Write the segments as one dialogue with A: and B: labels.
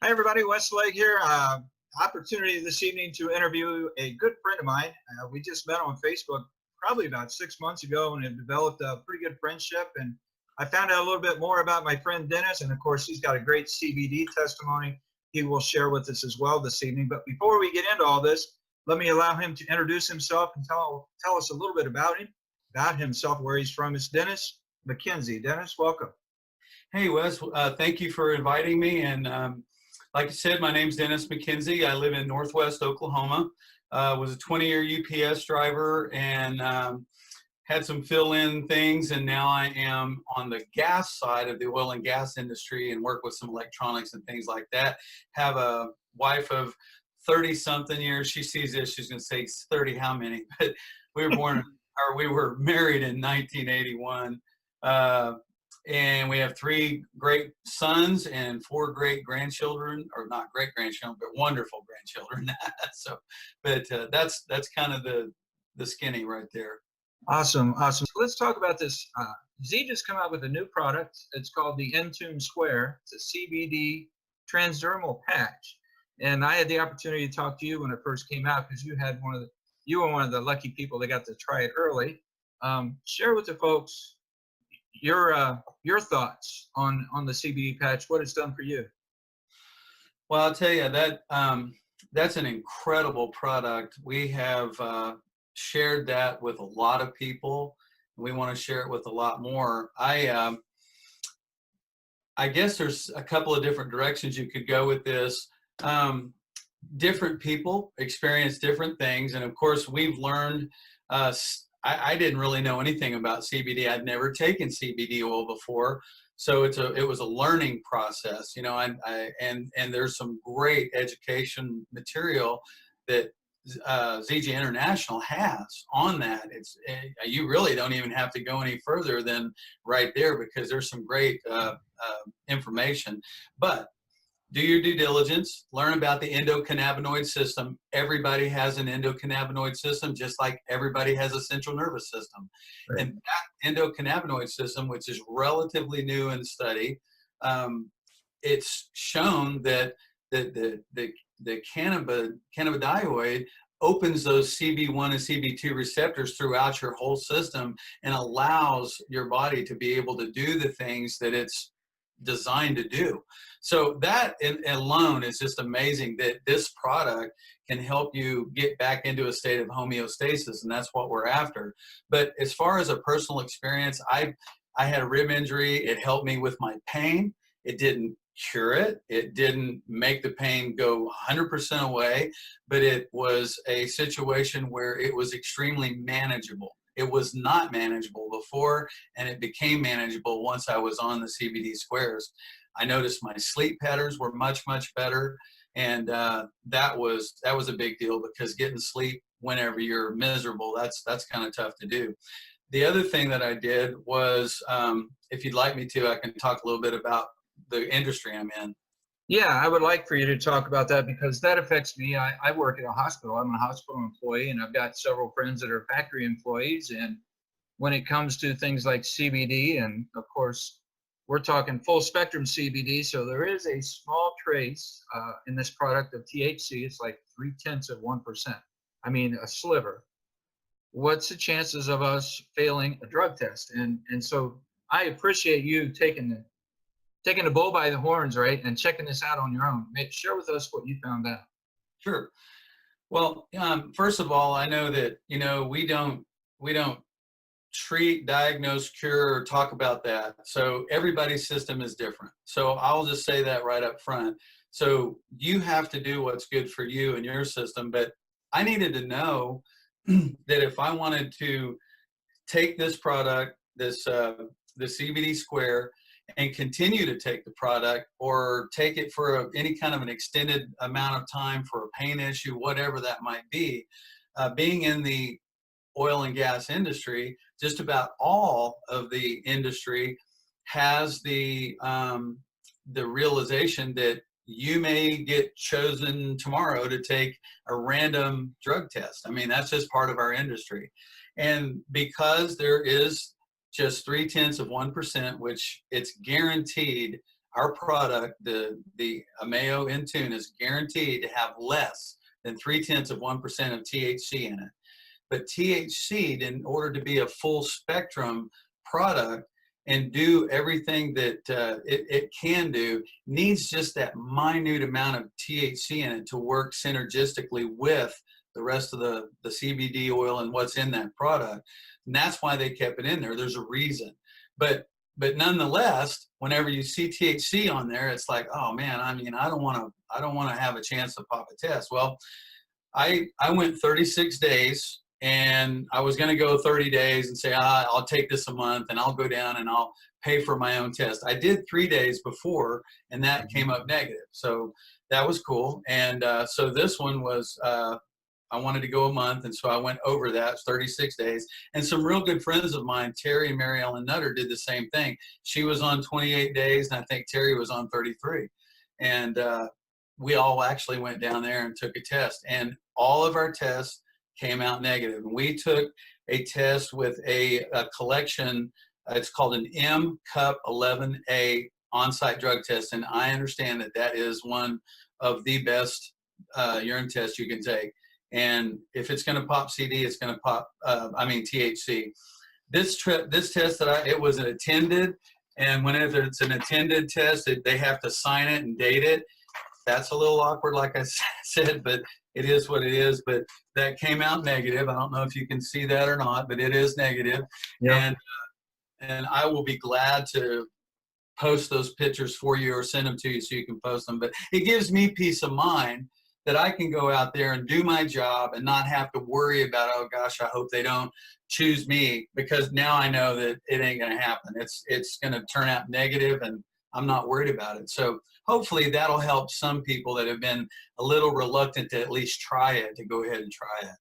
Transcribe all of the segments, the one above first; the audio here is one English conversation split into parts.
A: Hi, everybody. Westlake here. Opportunity this evening to interview a good friend of mine. We just met on Facebook probably about 6 months ago and have developed a pretty good friendship. And I found out a little bit more about my friend Dennis. And of course, he's got a great CBD testimony he will share with us as well this evening. But before we get into all this, let me allow him to introduce himself and tell us a little bit about himself, where he's from. It's Dennis Mckinzie. Dennis, welcome.
B: Hey, Wes, thank you for inviting me. And like I said, my name's Dennis Mckinzie. I live in Northwest Oklahoma. Was a 20-year UPS driver and had some fill-in things. And now I am on the gas side of the oil and gas industry and work with some electronics and things like that. Have a wife of 30-something years. She sees this, she's going to say 30 how many? But we were married in 1981. And we have 3 great sons and 4 great grandchildren, or not great grandchildren, but wonderful grandchildren. That's kind of the skinny right there.
A: Awesome, awesome. So let's talk about this. Z just come out with a new product. It's called the ENTUNE Square. It's a CBD transdermal patch. And I had the opportunity to talk to you when it first came out because you were one of the lucky people that got to try it early. Share with the folks your thoughts on the CBD patch, what it's done for you.
B: Well, I'll tell you that that's an incredible product. We have shared that with a lot of people. We want to share it with a lot more. I guess there's a couple of different directions you could go with this. Different people experience different things, and of course, we've learned. I didn't really know anything about CBD. I'd never taken CBD oil before, so it was a learning process, you know. And there's some great education material that ZJ International has on that. You really don't even have to go any further than right there because there's some great information. But do your due diligence, learn about the endocannabinoid system. Everybody has an endocannabinoid system, just like everybody has a central nervous system. Right. And that endocannabinoid system, which is relatively new in study, it's shown that the cannabidioid opens those CB1 and CB2 receptors throughout your whole system and allows your body to be able to do the things that it's designed to do. So that alone is just amazing that this product can help you get back into a state of homeostasis, and that's what we're after. But as far as a personal experience, I had a rib injury. It helped me with my pain. It didn't cure it. It didn't make the pain go 100% away, but it was a situation where it was extremely manageable. It was not manageable before, and it became manageable once I was on the CBD squares. I noticed my sleep patterns were much, much better, and that was a big deal because getting sleep whenever you're miserable, that's kind of tough to do. The other thing that I did was, if you'd like me to, I can talk a little bit about the industry I'm in.
A: Yeah, I would like for you to talk about that because that affects me. I work at a hospital. I'm a hospital employee, and I've got several friends that are factory employees. And when it comes to things like CBD, and of course, we're talking full spectrum CBD, so there is a small trace in this product of THC. It's like 0.3%. I mean, a sliver. What's the chances of us failing a drug test? And so I appreciate you taking the bull by the horns, right, and checking this out on your own. Share with us what you found out.
B: Sure. Well, first of all, I know that we don't treat, diagnose, cure, or talk about that. So everybody's system is different. So I'll just say that right up front. So you have to do what's good for you and your system. But I needed to know that if I wanted to take this product, the CBD Square, and continue to take the product or take it for any kind of an extended amount of time for a pain issue, whatever that might be, being in the oil and gas industry, just about all of the industry has the realization that you may get chosen tomorrow to take a random drug test. I mean, that's just part of our industry. And because there is just 0.3%, which it's guaranteed our product, the Ameo ENTUNE, is guaranteed to have less than 0.3% of THC in it. But THC, in order to be a full spectrum product and do everything that it can do, needs just that minute amount of THC in it to work synergistically with the rest of the CBD oil and what's in that product. And that's why they kept it in there. There's a reason. But nonetheless, whenever you see THC on there, it's like, oh man, I mean, I don't want to have a chance to pop a test. Well, I went 36 days, and I was going to go 30 days and say, I'll take this a month and I'll go down and I'll pay for my own test. I did 3 days before, and that came up negative. So that was cool. And so this one was, I wanted to go a month, and so I went over that 36 days. And some real good friends of mine, Terry and Mary Ellen Nutter, did the same thing. She was on 28 days, and I think Terry was on 33. And we all actually went down there and took a test, and all of our tests came out negative. And we took a test with a collection. It's called an MCUP11A on-site drug test, and I understand that that is one of the best urine tests you can take. And if it's going to pop CD, it's going to pop, THC. This test it was an attended, and whenever it's an attended test, they have to sign it and date it. That's a little awkward, like I said, but it is what it is. But that came out negative. I don't know if you can see that or not, but it is negative. Yeah. And I will be glad to post those pictures for you or send them to you so you can post them. But it gives me peace of mind that I can go out there and do my job and not have to worry about, oh gosh, I hope they don't choose me, because now I know that it ain't going to happen. It's going to turn out negative, and I'm not worried about it. So hopefully that'll help some people that have been a little reluctant to at least try it, to go ahead and try it.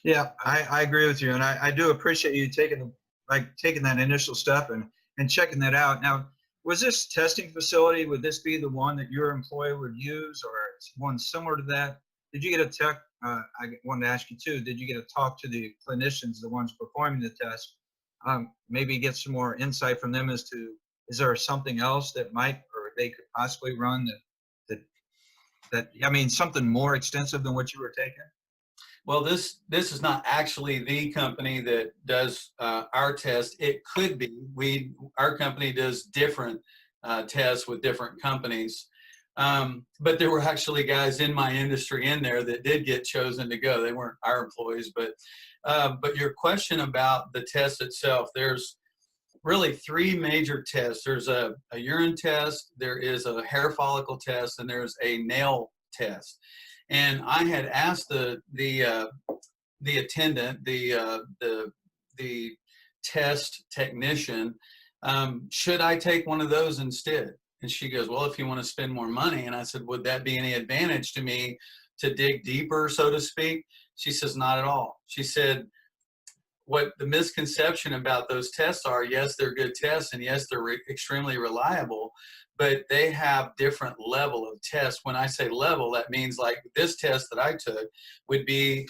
A: Yeah, I agree with you. And I do appreciate you taking that initial step and checking that out. Now, was this testing facility, would this be the one that your employee would use, or one similar to that? Did you get a tech? I wanted to ask you too, did you get to talk to the clinicians, the ones performing the test, maybe get some more insight from them as to, is there something else that might, or they could possibly run something more extensive than what you were taking?
B: Well, this is not actually the company that does our test. It could be. Our company does different tests with different companies. But there were actually guys in my industry in there that did get chosen to go. They weren't our employees, but your question about the test itself, there's really 3 major tests. There's a urine test, there is a hair follicle test, and there's a nail test. And I had asked the attendant, the test technician, should I take one of those instead? And she goes, well, if you want to spend more money. And I said, would that be any advantage to me to dig deeper, so to speak? She says, not at all. She said, what the misconception about those tests are, yes, they're good tests, and yes, they're extremely reliable, but they have different level of tests. When I say level, that means like this test that I took would be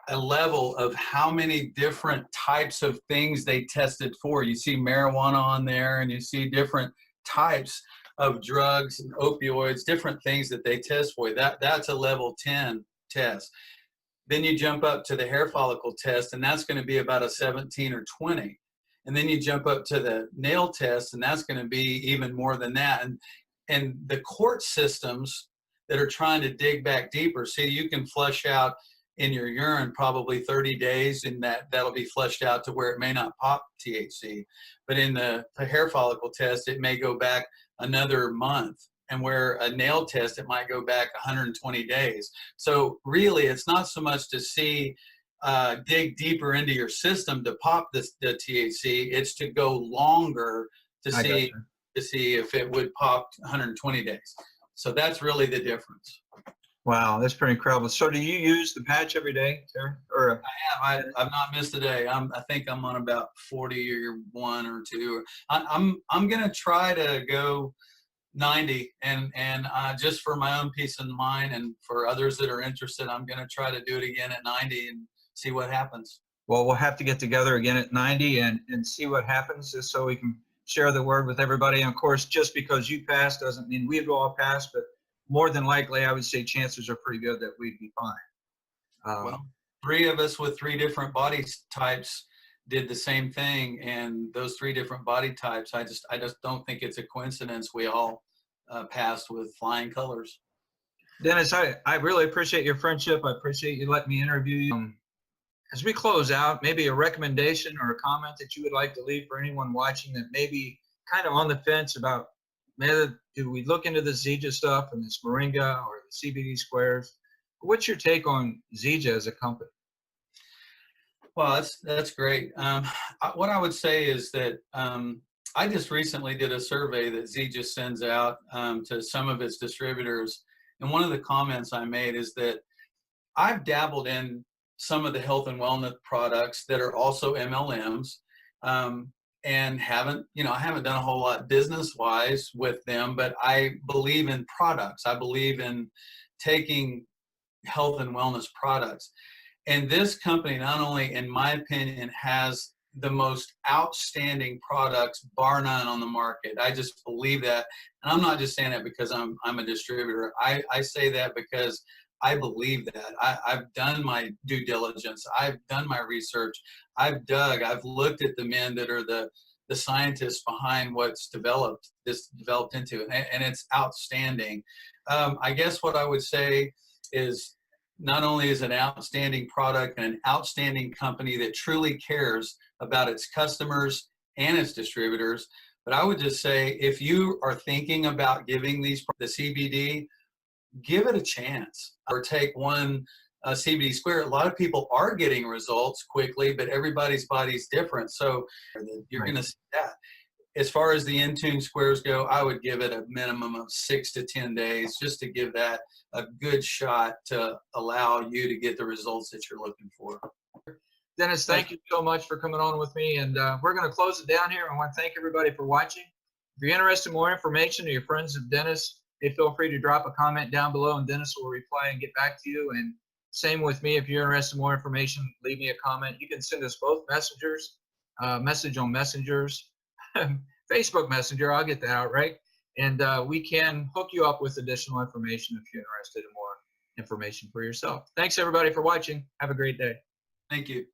B: a level of how many different types of things they tested for. You see marijuana on there, and you see different types of drugs and opioids, different things that they test for. That's a level 10 test. Then you jump up to the hair follicle test, and that's going to be about a 17 or 20. And then you jump up to the nail test, and that's going to be even more than that. And the court systems that are trying to dig back deeper, see, you can flush out in your urine probably 30 days, and that'll be flushed out to where it may not pop THC. But in the hair follicle test, it may go back another month. And where a nail test, it might go back 120 days. So really, it's not so much to see, dig deeper into your system to pop the THC. It's to go longer to see if it would pop 120 days. So that's really the difference.
A: Wow, that's pretty incredible. So do you use the patch every day, Terry? Or
B: I have. I've not missed a day. I think I'm on about 41 or 2. I'm gonna try to go 90, and just for my own peace of mind and for others that are interested, I'm going to try to do it again at 90 and see what happens.
A: Well, we'll have to get together again at 90 and see what happens, just so we can share the word with everybody. And of course, just because you passed doesn't mean we've all passed, but more than likely, I would say chances are pretty good that we'd be fine.
B: Well, three of us with three different body types did the same thing, and those three different body types, I just don't think it's a coincidence we all passed with flying colors.
A: Dennis, I really appreciate your friendship. I appreciate you letting me interview you. As we close out, maybe a recommendation or a comment that you would like to leave for anyone watching that may be kind of on the fence about, maybe do we look into the Zija stuff and this Moringa or the CBD squares? What's your take on Zija as a company?
B: Well, that's great. What I would say is that I just recently did a survey that Zija sends out to some of its distributors, and one of the comments I made is that I've dabbled in some of the health and wellness products that are also MLMs, and I haven't done a whole lot business-wise with them, but I believe in products. I believe in taking health and wellness products. And this company, not only, in my opinion, has the most outstanding products, bar none, on the market. I just believe that. And I'm not just saying that because I'm a distributor. I say that because I believe that. I've done my due diligence. I've done my research. I've looked at the men that are the scientists behind what's developed into, and it's outstanding. I guess what I would say is, not only is it an outstanding product and an outstanding company that truly cares about its customers and its distributors, but I would just say, if you are thinking about giving the CBD, give it a chance, or take one CBD square. A lot of people are getting results quickly, but everybody's body's different. So you're going to see that. As far as the ENTUNE squares go, I would give it a minimum of 6 to 10 days just to give that a good shot to allow you to get the results that you're looking for.
A: Dennis, thank you so much for coming on with me. And we're going to close it down here. I want to thank everybody for watching. If you're interested in more information, or your friends of Dennis, hey, feel free to drop a comment down below and Dennis will reply and get back to you. And same with me. If you're interested in more information, leave me a comment. You can send us both message on Messengers. Facebook Messenger, I'll get that out, right? And we can hook you up with additional information if you're interested in more information for yourself. Thanks, everybody, for watching. Have a great day.
B: Thank you.